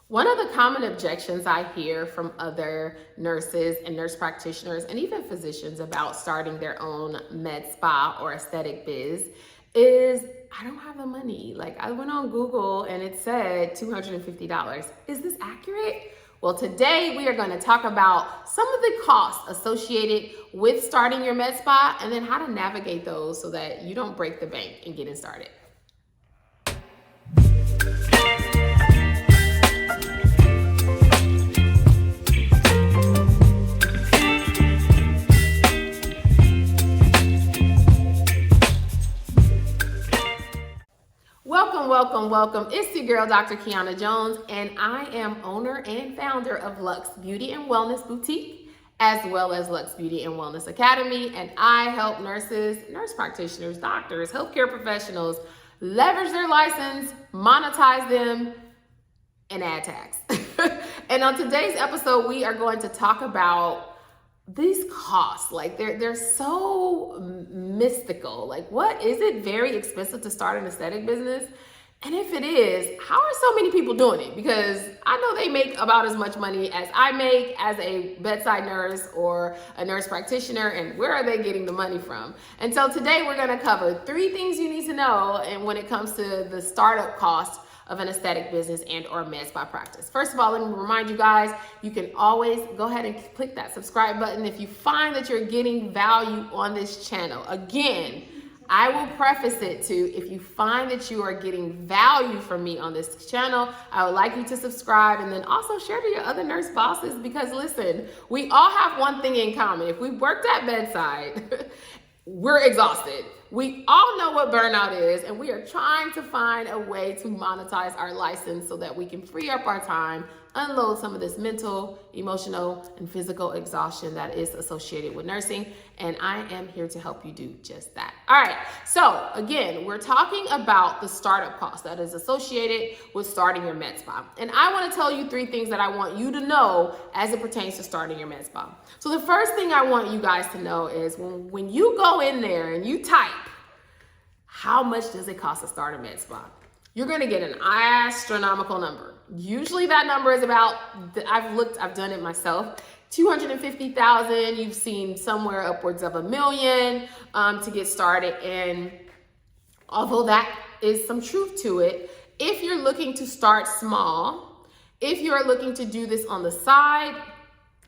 One of the common objections I hear from other nurses and nurse practitioners and even physicians about starting their own med spa or aesthetic biz is, I don't have the money. Like, I went on Google and it said $250. Is this accurate? Well, today we are going to talk about some of the costs associated with starting your med spa and then how to navigate those so that you don't break the bank in getting started. Welcome. It's your girl, Dr. Kiiyonna Jones, and I am owner and founder of Luxe Beauty and Wellness Boutique, as well as Luxe Beauty and Wellness Academy, and I help nurses, nurse practitioners, doctors, healthcare professionals leverage their license, monetize them, and add tax. And on today's episode, we are going to talk about these costs. Like they're so mystical. Like, what is it very expensive to start an aesthetic business? And if it is, how are so many people doing it? Because I know they make about as much money as I make as a bedside nurse or a nurse practitioner, and where are they getting the money from? And so today we're gonna cover 3 things you need to know and when it comes to the startup cost of an aesthetic business and or med spa practice. First of all, let me remind you guys, you can always go ahead and click that subscribe button if you find that you're getting value on this channel. Again, I will preface it to, if you find that you are getting value from me on this channel, I would like you to subscribe and then also share to your other nurse bosses, because listen, we all have one thing in common. If we worked at bedside, we're exhausted. We all know what burnout is, and we are trying to find a way to monetize our license so that we can free up our time, unload some of this mental, emotional, and physical exhaustion that is associated with nursing, and I am here to help you do just that. All right, so again, we're talking about the startup cost that is associated with starting your med spa, and I want to tell you 3 things that I want you to know as it pertains to starting your med spa. So the first thing I want you guys to know is when you go in there and you type, how much does it cost to start a med spa? You're gonna get an astronomical number. Usually that number is about, I've done it myself, 250,000. You've seen somewhere upwards of $1 million to get started. And although that is some truth to it, if you're looking to start small, if you're looking to do this on the side,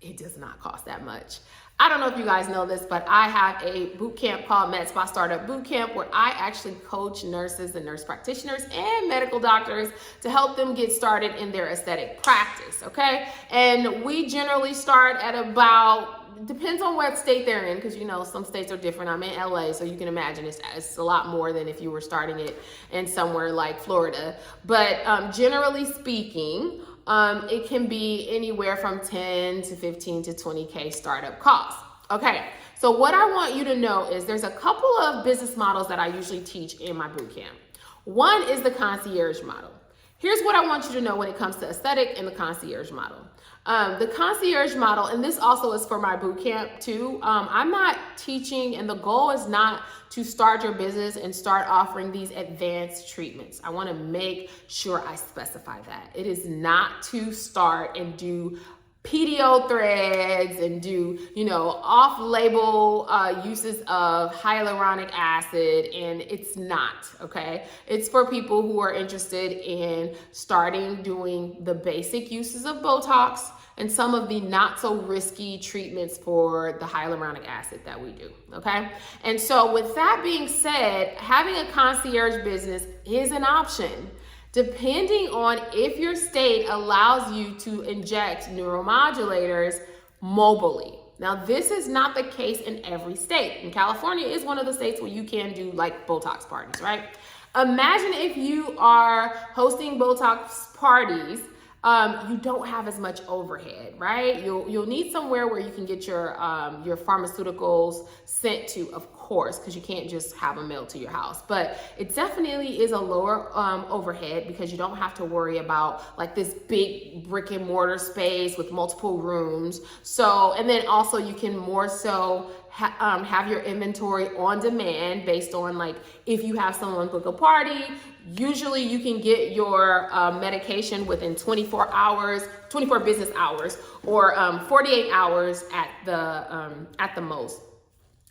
it does not cost that much. I don't know if you guys know this, but I have a boot camp called Med Spa Startup Boot Camp, where I actually coach nurses and nurse practitioners and medical doctors to help them get started in their aesthetic practice, okay? And we generally start at about, depends on what state they're in, because you know, some states are different. I'm in LA, so you can imagine it's a lot more than if you were starting it in somewhere like Florida. But generally speaking, it can be anywhere from 10 to 15 to 20K startup costs. Okay, so what I want you to know is there's a couple of business models that I usually teach in my boot camp. One is the concierge model. Here's what I want you to know when it comes to aesthetic and the concierge model. The concierge model, and this also is for my boot camp too, I'm not teaching, and the goal is not to start your business and start offering these advanced treatments. I want to make sure I specify that. It is not to start and do PDO threads and do, off-label uses of hyaluronic acid, and it's not, okay? It's for people who are interested in starting doing the basic uses of Botox and some of the not so risky treatments for the hyaluronic acid that we do, okay? And so with that being said, having a concierge business is an option, depending on if your state allows you to inject neuromodulators mobily. Now, this is not the case in every state. And California is one of the states where you can do like Botox parties, right? Imagine if you are hosting Botox parties, you don't have as much overhead, right? You'll need somewhere where you can get your pharmaceuticals sent to. Of course, because you can't just have them mailed to your house. But it definitely is a lower overhead, because you don't have to worry about like this big brick and mortar space with multiple rooms. So, and then also you can more so have your inventory on demand based on like if you have someone book a party. Usually you can get your medication within 24 business hours, or 48 hours at the most.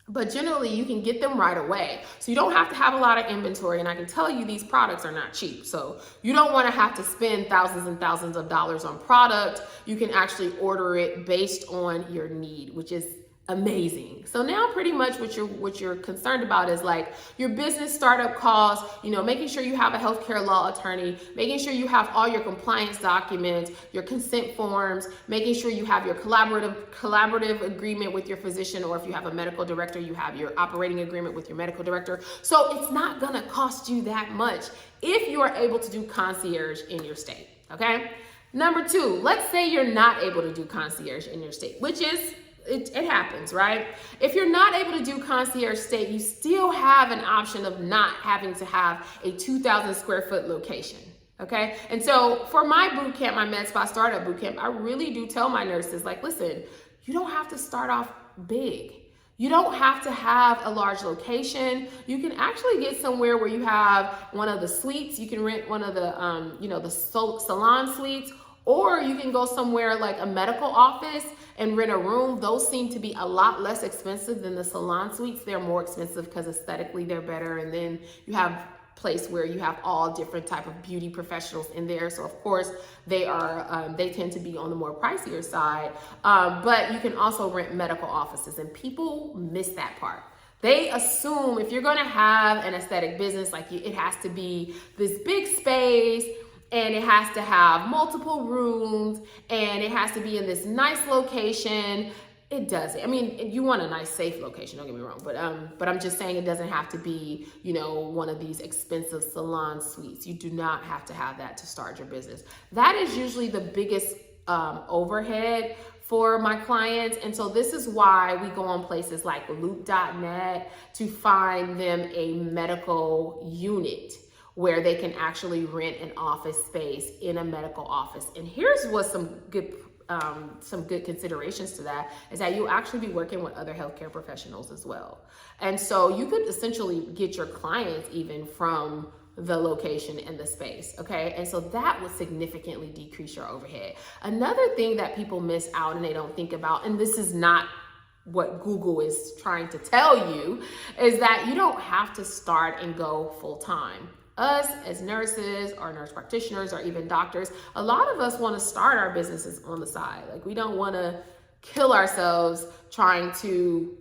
But generally you can get them right away. So you don't have to have a lot of inventory. And I can tell you these products are not cheap. So you don't want to have to spend thousands and thousands of dollars on product. You can actually order it based on your need, which is amazing. So now pretty much what you're concerned about is like your business startup costs, making sure you have a healthcare law attorney, making sure you have all your compliance documents, your consent forms, making sure you have your collaborative agreement with your physician, or if you have a medical director, you have your operating agreement with your medical director. So it's not gonna cost you that much if you are able to do concierge in your state, okay? Number two, let's say you're not able to do concierge in your state, which is it happens, right? If you're not able to do concierge state, you still have an option of not having to have a 2,000 square foot location, okay? And so for my boot camp, my med spa startup boot camp, I really do tell my nurses, like, listen, you don't have to start off big. You don't have to have a large location. You can actually get somewhere where you have one of the suites. You can rent one of the, the salon suites, or you can go somewhere like a medical office and rent a room. Those seem to be a lot less expensive than the salon suites. They're more expensive because aesthetically they're better. And then you have a place where you have all different type of beauty professionals in there. So of course they tend to be on the more pricier side. But you can also rent medical offices, and people miss that part. They assume if you're gonna have an aesthetic business, like it has to be this big space, and it has to have multiple rooms, and it has to be in this nice location. It doesn't. I mean, you want a nice, safe location, don't get me wrong, but I'm just saying it doesn't have to be, one of these expensive salon suites. You do not have to have that to start your business. That is usually the biggest overhead for my clients. And so this is why we go on places like loop.net to find them a medical unit where they can actually rent an office space in a medical office. And here's what some good considerations to that is that you'll actually be working with other healthcare professionals as well. And so you could essentially get your clients even from the location and the space, okay? And so that would significantly decrease your overhead. Another thing that people miss out and they don't think about, and this is not what Google is trying to tell you, is that you don't have to start and go full time. Us as nurses or nurse practitioners or even doctors, a lot of us want to start our businesses on the side. Like we don't want to kill ourselves trying to,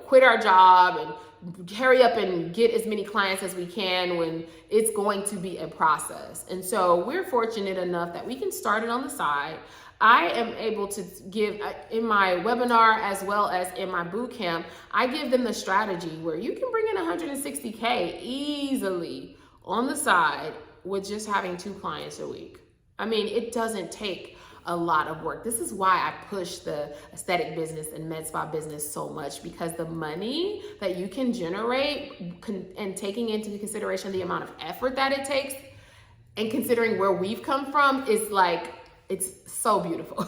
quit our job and hurry up and get as many clients as we can when it's going to be a process. And so we're fortunate enough that we can start it on the side. I am able to give in my webinar as well as in my boot camp, I give them the strategy where you can bring in 160K easily on the side with just having 2 clients a week. I mean, it doesn't take a lot of work. This is why I push the aesthetic business and med spa business so much, because the money that you can generate and taking into consideration the amount of effort that it takes and considering where we've come from is like, it's so beautiful.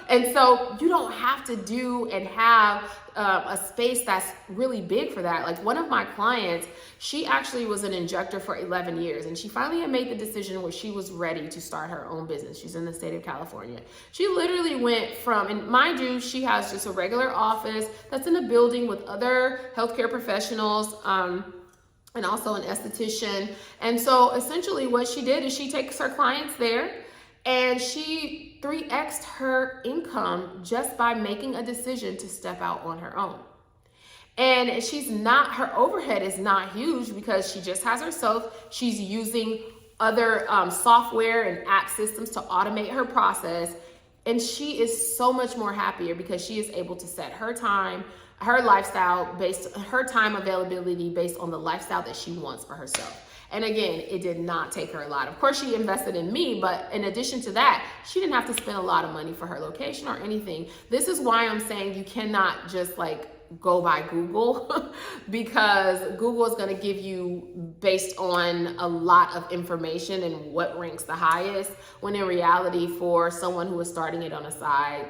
And so you don't have to do and have a space that's really big for that. Like one of my clients, she actually was an injector for 11 years, and she finally had made the decision where she was ready to start her own business. She's in the state of California. She literally went from, and mind you, she has just a regular office that's in a building with other healthcare professionals, and also an esthetician. And so essentially what she did is she takes her clients there, and she 3x'd her income just by making a decision to step out on her own. And her overhead is not huge because she just has herself. She's using other software and app systems to automate her process. And she is so much more happier because she is able to set her time, her lifestyle her time availability based on the lifestyle that she wants for herself. And again, it did not take her a lot. Of course, she invested in me, but in addition to that, she didn't have to spend a lot of money for her location or anything. This is why I'm saying you cannot just like go by Google because Google is going to give you based on a lot of information and what ranks the highest, when in reality for someone who is starting it on a side,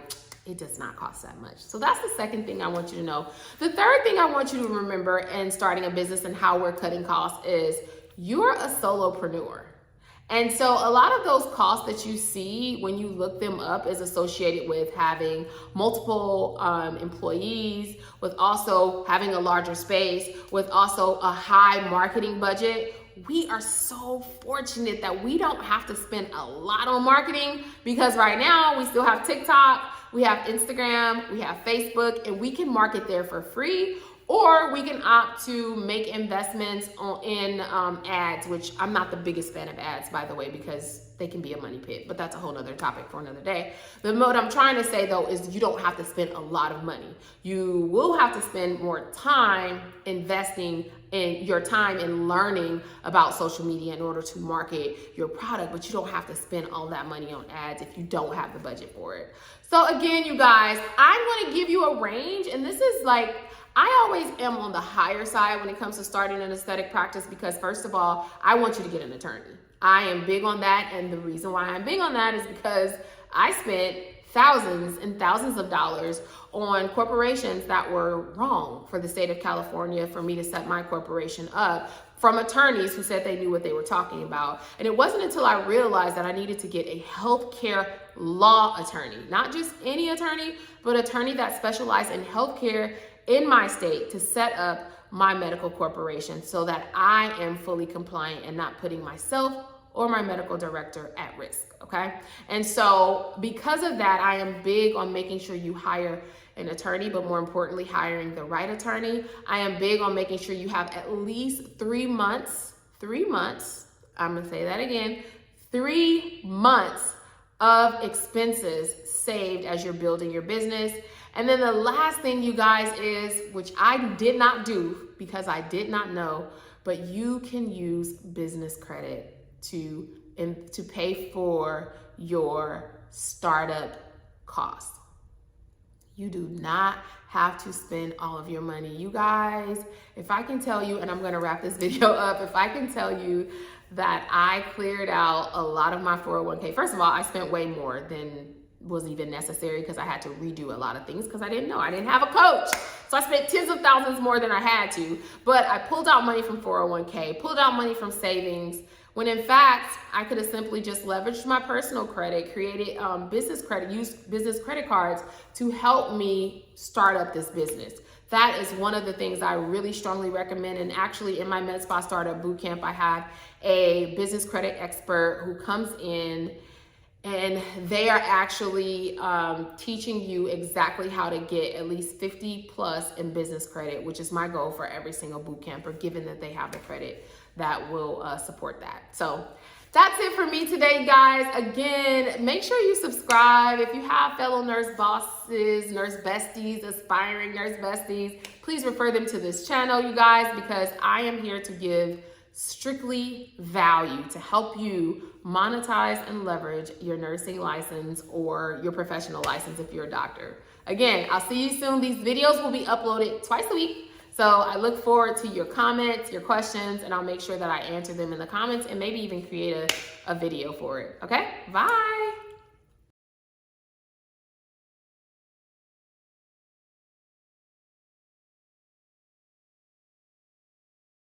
it does not cost that much. So that's the second thing I want you to know. The third thing I want you to remember in starting a business and how we're cutting costs is you're a solopreneur. And so a lot of those costs that you see when you look them up is associated with having multiple employees, with also having a larger space, with also a high marketing budget. We are so fortunate that we don't have to spend a lot on marketing because right now we still have TikTok, we have Instagram, we have Facebook, and we can market there for free. Or we can opt to make investments in ads, which I'm not the biggest fan of ads, by the way, because they can be a money pit, but that's a whole nother topic for another day. What I'm trying to say though is you don't have to spend a lot of money. You will have to spend more time investing in your time and learning about social media in order to market your product, but you don't have to spend all that money on ads if you don't have the budget for it. So again, you guys, I'm gonna give you a range, and this is like, I always am on the higher side when it comes to starting an aesthetic practice because first of all, I want you to get an attorney. I am big on that, and the reason why I'm big on that is because I spent thousands and thousands of dollars on corporations that were wrong for the state of California for me to set my corporation up from attorneys who said they knew what they were talking about. And it wasn't until I realized that I needed to get a healthcare law attorney, not just any attorney, but attorney that specialized in healthcare in my state to set up my medical corporation so that I am fully compliant and not putting myself or my medical director at risk, okay? And so because of that, I am big on making sure you hire an attorney, but more importantly, hiring the right attorney. I am big on making sure you have at least 3 months, I'm gonna say that again, 3 months of expenses saved as you're building your business. And then the last thing, you guys, is, which I did not do because I did not know, but you can use business credit to pay for your startup costs. You do not have to spend all of your money. You guys, if I can tell you, and I'm gonna wrap this video up, if I can tell you that I cleared out a lot of my 401k. First of all, I spent way more than was even necessary because I had to redo a lot of things because I didn't know. I didn't have a coach. So I spent tens of thousands more than I had to. But I pulled out money from 401k, pulled out money from savings, when in fact, I could have simply just leveraged my personal credit, created business credit, used business credit cards to help me start up this business. That is one of the things I really strongly recommend. And actually in my medspa startup bootcamp, I have a business credit expert who comes in and they are actually teaching you exactly how to get at least 50 plus in business credit, which is my goal for every single boot camper, given that they have the credit that will support that. So that's it for me today, guys. Again, make sure you subscribe. If you have fellow nurse bosses, nurse besties, aspiring nurse besties, please refer them to this channel, you guys, because I am here to give strictly value to help you monetize and leverage your nursing license or your professional license if you're a doctor. Again, I'll see you soon. These videos will be uploaded twice a week. So I look forward to your comments, your questions, and I'll make sure that I answer them in the comments and maybe even create a video for it. Okay, bye.